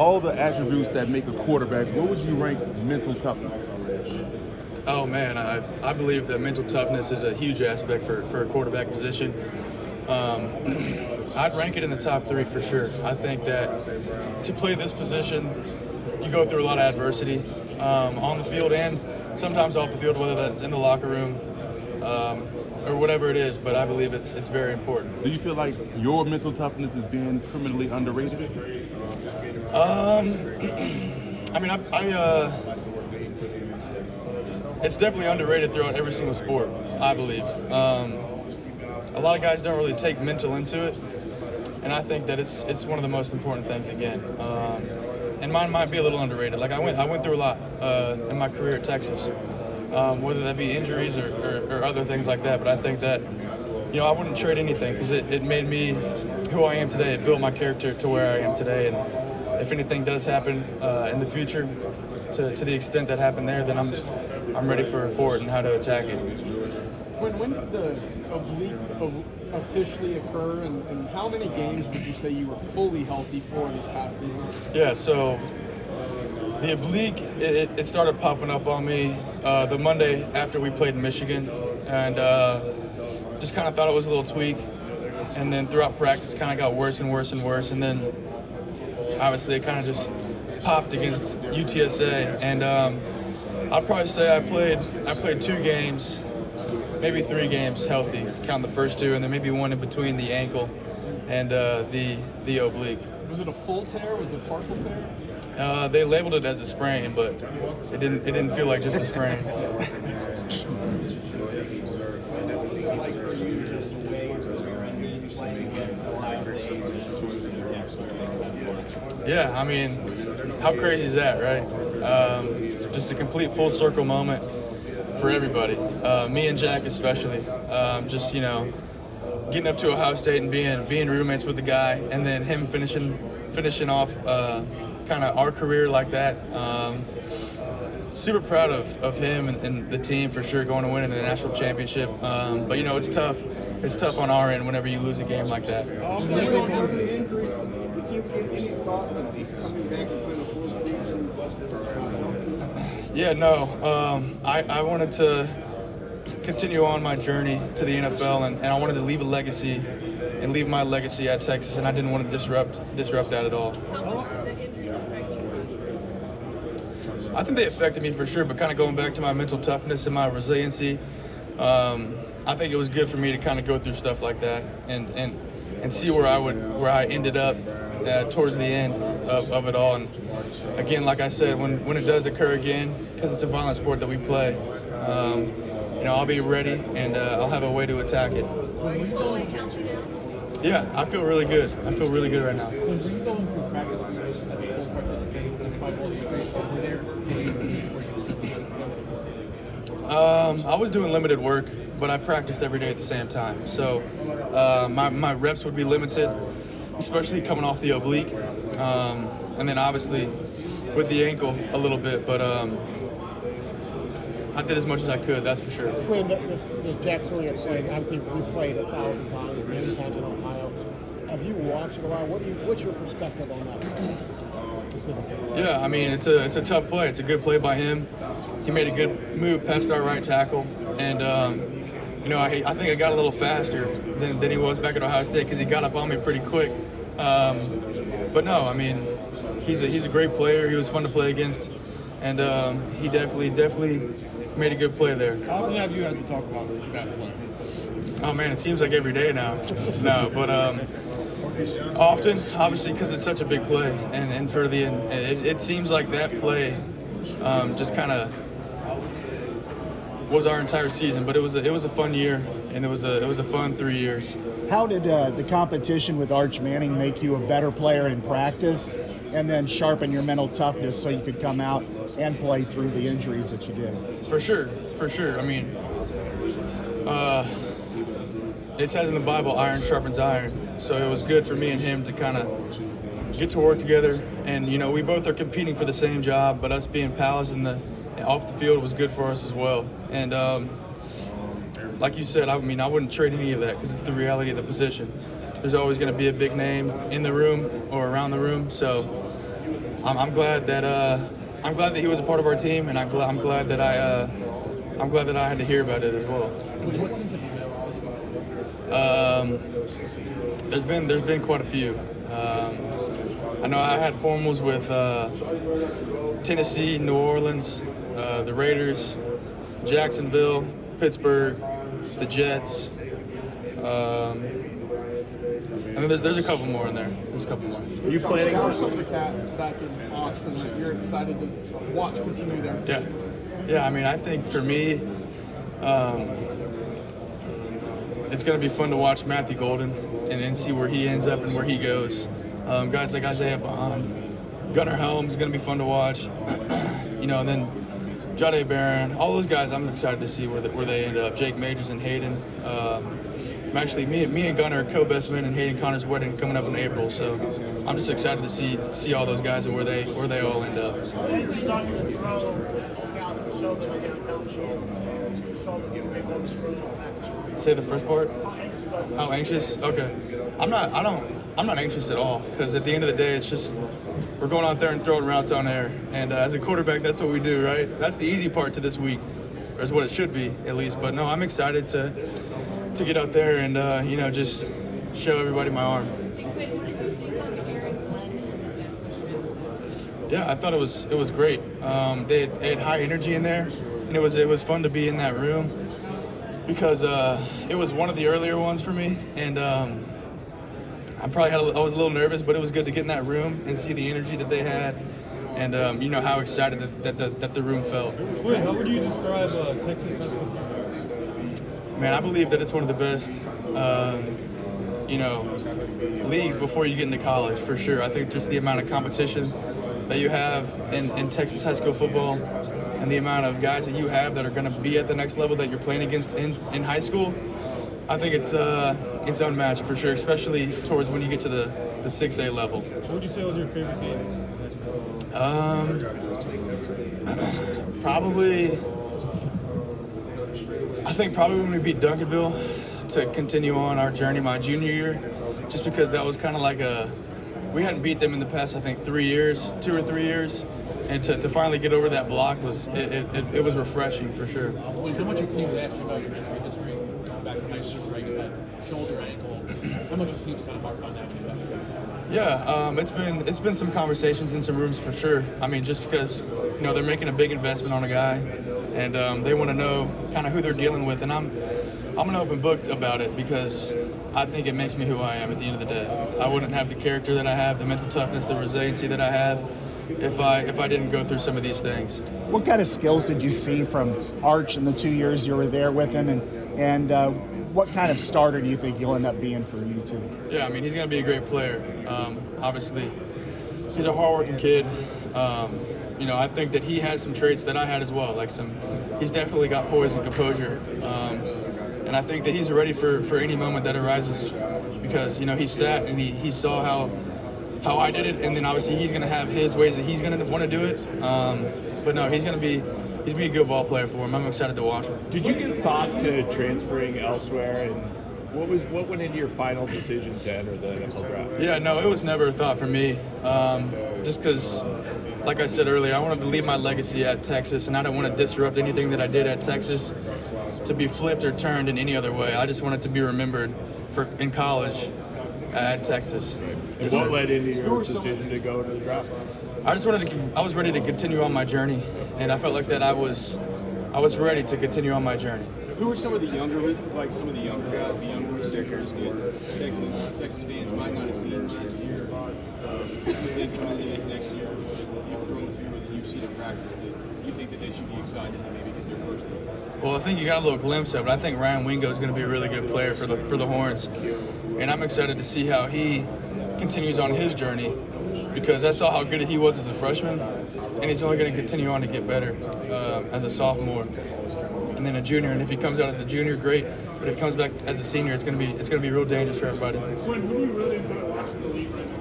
All the attributes that make a quarterback, what would you rank mental toughness? Oh man, I believe that mental toughness is a huge aspect for a quarterback position. I'd rank it in the top 3 for sure. I think that to play this position, you go through a lot of adversity on the field and sometimes off the field, whether that's in the locker room or whatever it is. But I believe it's very important. Do you feel like your mental toughness is being criminally underrated? I mean, it's definitely underrated throughout every single sport, I believe. A lot of guys don't really take mental into it, and I think that it's one of the most important things again. And mine might be a little underrated. Like I went through a lot in my career at Texas, whether that be injuries or other things like that. But I think that I wouldn't trade anything because it made me who I am today. It built my character to where I am today. And if anything does happen in the future, to the extent that happened there, then I'm ready for it and how to attack it. When did the oblique officially occur, and how many games would you say you were fully healthy for this past season? Yeah, so the oblique, it started popping up on me the Monday after we played in Michigan, and just kind of thought it was a little tweak. And then throughout practice, kind of got worse and worse and worse, and then obviously it kind of just popped against UTSA, and I'd probably say I played 2 games, maybe 3 games healthy, count the first 2, and then maybe 1 in between the ankle and the oblique. Was it a full tear? Was it partial tear? They labeled it as a sprain, but it didn't feel like just a sprain. Yeah, I mean, how crazy is that, right? Just a complete full circle moment for everybody. Me and Jack especially. Just getting up to Ohio State and being roommates with the guy, and then him finishing off kind of our career like that. Super proud of him and the team for sure, going to win in the national championship. But it's tough. It's tough on our end whenever you lose a game like that. Yeah, no. I wanted to continue on my journey to the NFL, and I wanted to leave a legacy and leave my legacy at Texas, and I didn't want to disrupt that at all. I think they affected me for sure, but kind of going back to my mental toughness and my resiliency, I think it was good for me to kind of go through stuff like that and see where I ended up towards the end of it all. And again, like I said, when it does occur again, because it's a violent sport that we play, I'll be ready and I'll have a way to attack it. Yeah, I feel really good. I feel really good right now. Were you going through practice as a full participant despite all the injuries over there? I was doing limited work, but I practiced every day at the same time. So my reps would be limited, especially coming off the oblique. And then obviously with the ankle a little bit, but I did as much as I could, that's for sure. Quinn, the Jack Sawyer play, obviously we played 1,000 times, many times in Ohio. Have you watched it a lot? What's your perspective on that play? Yeah, I mean, it's a tough play. It's a good play by him. He made a good move past our right tackle, and I think I got a little faster than he was back at Ohio State because he got up on me pretty quick. But no, I mean, he's a great player. He was fun to play against, and he definitely made a good play there. How often have you had to talk about that play? Oh man, it seems like every day now. No, but often, obviously, because it's such a big play, and for the end, it seems like that play just kind of was our entire season. But it was a fun year, and it was a fun 3 years. How did the competition with Arch Manning make you a better player in practice, and then sharpen your mental toughness so you could come out and play through the injuries that you did? For sure. I mean, it says in the Bible, iron sharpens iron. So it was good for me and him to kind of get to work together. And, we both are competing for the same job, but us being pals off the field was good for us as well. And like you said, I wouldn't trade any of that because it's the reality of the position. There's always going to be a big name in the room or around the room. So I'm glad that he was a part of our team, and I'm glad that I had to hear about it as well. What teams have you met? There's been quite a few. I know I had formals with Tennessee, New Orleans, the Raiders, Jacksonville, Pittsburgh, the Jets. And there's a couple more in there. There's a couple more. Are you planning How are for some of the cats back in Austin that you're excited to watch continue there? Yeah. I mean, I think for me, it's going to be fun to watch Matthew Golden and see where he ends up and where he goes. Guys like Isaiah Bond, Gunnar Helms is going to be fun to watch. And then Jade Barron, all those guys, I'm excited to see where they end up. Jake Majors and Hayden. Actually, me and Gunnar are co-best men in Hayden Connor's wedding coming up in April, so I'm just excited to see all those guys and where they all end up. Say the first part. How anxious? Okay. I'm not anxious at all, because at the end of the day, it's just we're going out there and throwing routes on air, and as a quarterback, that's what we do, right? That's the easy part to this week, or is what it should be at least. But no, I'm excited to get out there and just show everybody my arm. Yeah, I thought it was great. They had high energy in there, and it was fun to be in that room because it was one of the earlier ones for me, and I was a little nervous, but it was good to get in that room and see the energy that they had, and how excited that the room felt. Quinn, how would you describe Texas high school football? Man, I believe that it's one of the best, leagues before you get into college, for sure. I think just the amount of competition that you have in Texas high school football and the amount of guys that you have that are going to be at the next level that you're playing against in high school, I think it's unmatched for sure, especially towards when you get to the 6A level. What would you say was your favorite game in high school? Probably when we beat Duncanville to continue on our journey my junior year, just because that was kind of like we hadn't beat them in the past, I think 2 or 3 years, and to finally get over that block was refreshing for sure. How much your team has asked you about your injury history, going back from high school, right? You had shoulder, ankle. How much your team's kind of harped on that? Yeah, it's been some conversations in some rooms for sure. I mean, just because they're making a big investment on a guy, and they want to know kind of who they're dealing with, and I'm an open book about it because I think it makes me who I am at the end of the day. I wouldn't have the character that I have, the mental toughness, the resiliency that I have if I didn't go through some of these things. What kind of skills did you see from Arch in the 2 years you were there with him, and what kind of starter do you think he'll end up being for you two? Yeah, I mean, he's going to be a great player. Obviously, he's a hardworking kid. I think that he has some traits that I had as well. He's definitely got poise and composure. And I think that he's ready for any moment that arises because, he sat and he saw how I did it, and then obviously he's going to have his ways that he's going to want to do it. But no, he's going to be a good ball player for him. I'm excited to watch him. Did you give thought to transferring elsewhere, and what went into your final decision to enter the NFL draft? Yeah, no, it was never a thought for me. Just because, like I said earlier, I wanted to leave my legacy at Texas, and I don't want to disrupt anything that I did at Texas to be flipped or turned in any other way. I just wanted to be remembered in college at Texas. And what led into your decision to go to the draft? I was ready to continue on my journey, and I felt like that I was ready to continue on my journey. Who are some of the younger guys, the younger receivers that Texas fans might not have seen last year? Who think coming into this next year, you've thrown to or that you've seen in practice that you think that they should be excited to maybe get their first look? Well, I think you got a little glimpse of it. I think Ryan Wingo is going to be a really good player for the Horns, and I'm excited to see how he continues on his journey because I saw how good he was as a freshman, and he's only going to continue on to get better as a sophomore and then a junior. And if he comes out as a junior, great. But if he comes back as a senior, it's going to be real dangerous for everybody. Quinn, who do you really enjoy watching the league right now?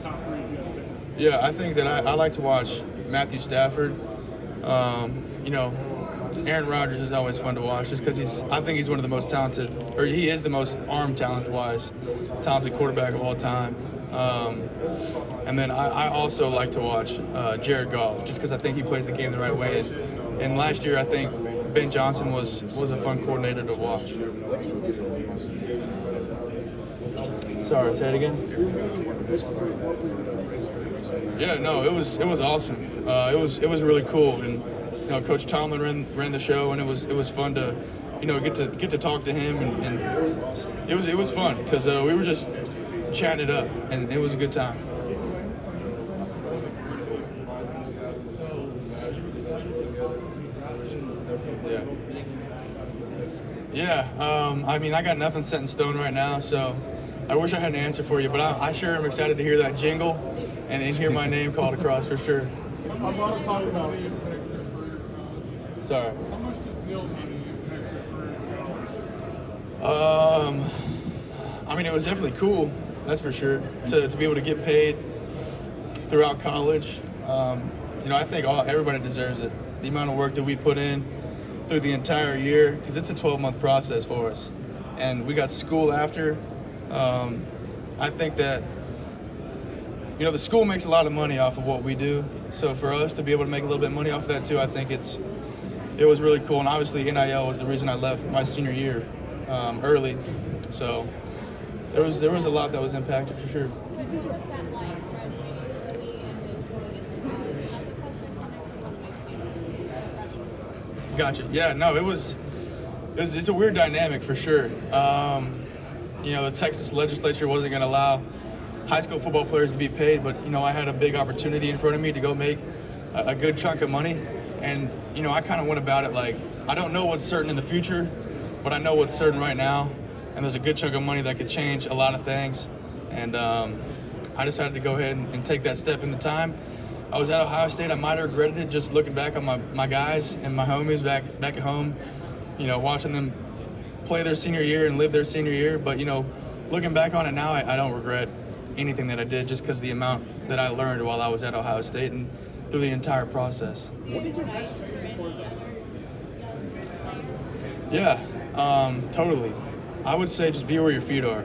Top three, if you have been? Yeah, I think that I like to watch Matthew Stafford. Aaron Rodgers is always fun to watch just because I think he's one of the most talented, or he is the most arm talent-wise talented quarterback of all time. And then I also like to watch Jared Goff, just because I think he plays the game the right way. And last year, I think Ben Johnson was a fun coordinator to watch. Sorry, say it again. Yeah, no, it was awesome. It was really cool, and Coach Tomlin ran the show, and it was fun to get to talk to him, and it was fun because we were just chatting it up, and it was a good time. Yeah. I mean, I got nothing set in stone right now, so I wish I had an answer for you, but I sure am excited to hear that jingle and hear my name called across for sure. A lot of talk about. Sorry. How much does Neil mean to impact your career? I mean, it was definitely cool, that's for sure, to be able to get paid throughout college. I think everybody deserves it. The amount of work that we put in through the entire year, because it's a 12-month process for us, and we got school after. I think that the school makes a lot of money off of what we do, so for us to be able to make a little bit of money off of that too, I think it was really cool. And obviously NIL was the reason I left my senior year early, so there was a lot that was impacted for sure. What was that like, graduating early and then going into college? That's a question coming from one of my students. Gotcha. Yeah, no, it's a weird dynamic for sure. The Texas legislature wasn't going to allow high school football players to be paid, but I had a big opportunity in front of me to go make a good chunk of money, and I kind of went about it like, I don't know what's certain in the future, but I know what's certain right now, and there's a good chunk of money that could change a lot of things, and I decided to go ahead and take that step in the time. I was at Ohio State. I might have regretted it just looking back on my guys and my homies back at home, watching them play their senior year and live their senior year. But, looking back on it now, I don't regret anything that I did just because of the amount that I learned while I was at Ohio State and through the entire process. Do you have advice for any other young Yeah, totally. I would say just be where your feet are.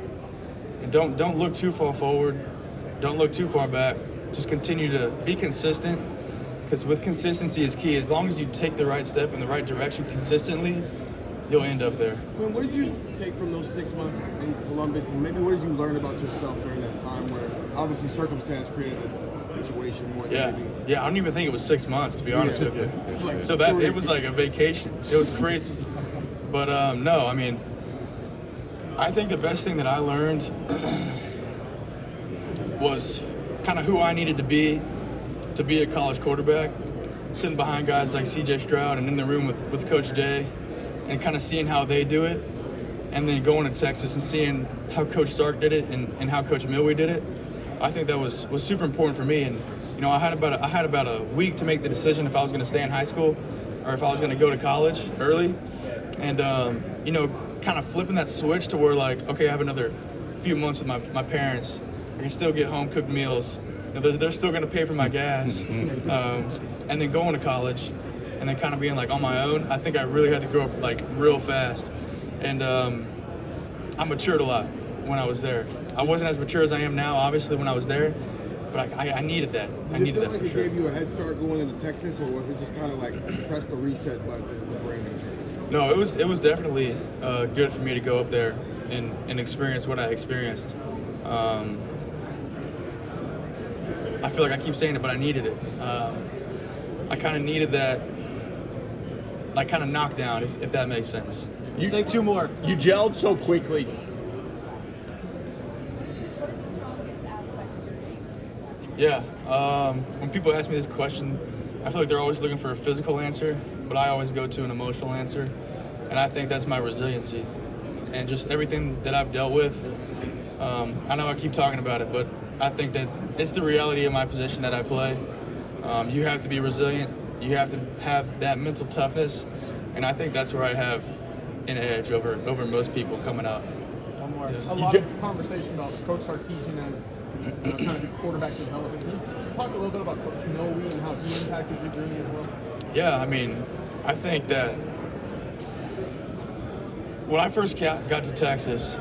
And don't look too far forward. Don't look too far back. Just continue to be consistent, because with consistency is key. As long as you take the right step in the right direction consistently, you'll end up there. Quinn, what did you take from those 6 months in Columbus, and maybe what did you learn about yourself during that time where obviously circumstance created the situation more than maybe? Yeah, I don't even think it was 6 months, to be honest with you. So that it was like a vacation. It was crazy. But no, I mean, I think the best thing that I learned was kind of who I needed to be a college quarterback, sitting behind guys like C.J. Stroud and in the room with Coach Day, and kind of seeing how they do it, and then going to Texas and seeing how Coach Sark did it and how Coach Milwee did it. I think that was super important for me. And I had about a week to make the decision if I was going to stay in high school or if I was going to go to college early, and kind of flipping that switch to where, like, okay, I have another few months with my parents. I can still get home cooked meals. They're still going to pay for my gas, and then going to college, and then kind of being like on my own. I think I really had to grow up like real fast, and I matured a lot when I was there. I wasn't as mature as I am now, obviously, when I was there, but I needed that. I needed that for sure. Did it feel like it gave you a head start going into Texas, or was it just kind of like press the reset button, this is the brand new? No, it was definitely good for me to go up there and experience what I experienced. I feel like I keep saying it, but I needed it. I kind of needed that, like, kind of knockdown, if that makes sense. You take two more. You gelled so quickly. What is the strongest aspect of your game? Yeah. When people ask me this question, I feel like they're always looking for a physical answer, but I always go to an emotional answer. And I think that's my resiliency. And just everything that I've dealt with, I know I keep talking about it, but I think that it's the reality of my position that I play. You have to be resilient. You have to have that mental toughness. And I think that's where I have an edge over most people coming out. One more. Yeah. A lot of conversation about Coach Sarkisian as kind of your quarterback development. Can you just talk a little bit about Coach Milwee and how he impacted your journey as well? Yeah, I mean, I think that when I first got to Texas,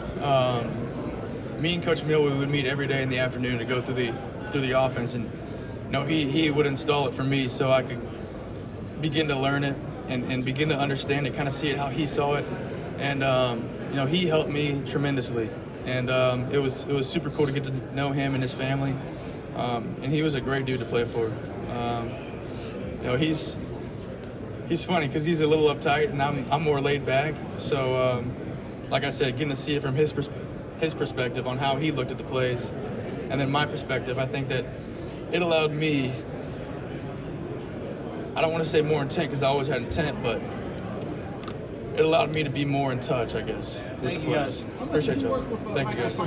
me and Coach Mill, we would meet every day in the afternoon to go through the offense, and he would install it for me so I could begin to learn it and begin to understand it, kind of see it how he saw it, and he helped me tremendously, and it was super cool to get to know him and his family, and he was a great dude to play for. He's funny because he's a little uptight and I'm more laid back. So, like I said, getting to see it from his perspective on how he looked at the plays, and then my perspective, I think that it allowed me. I don't want to say more intent because I always had intent, but it allowed me to be more in touch, I guess, with the plays. Appreciate you. Thank you, guys.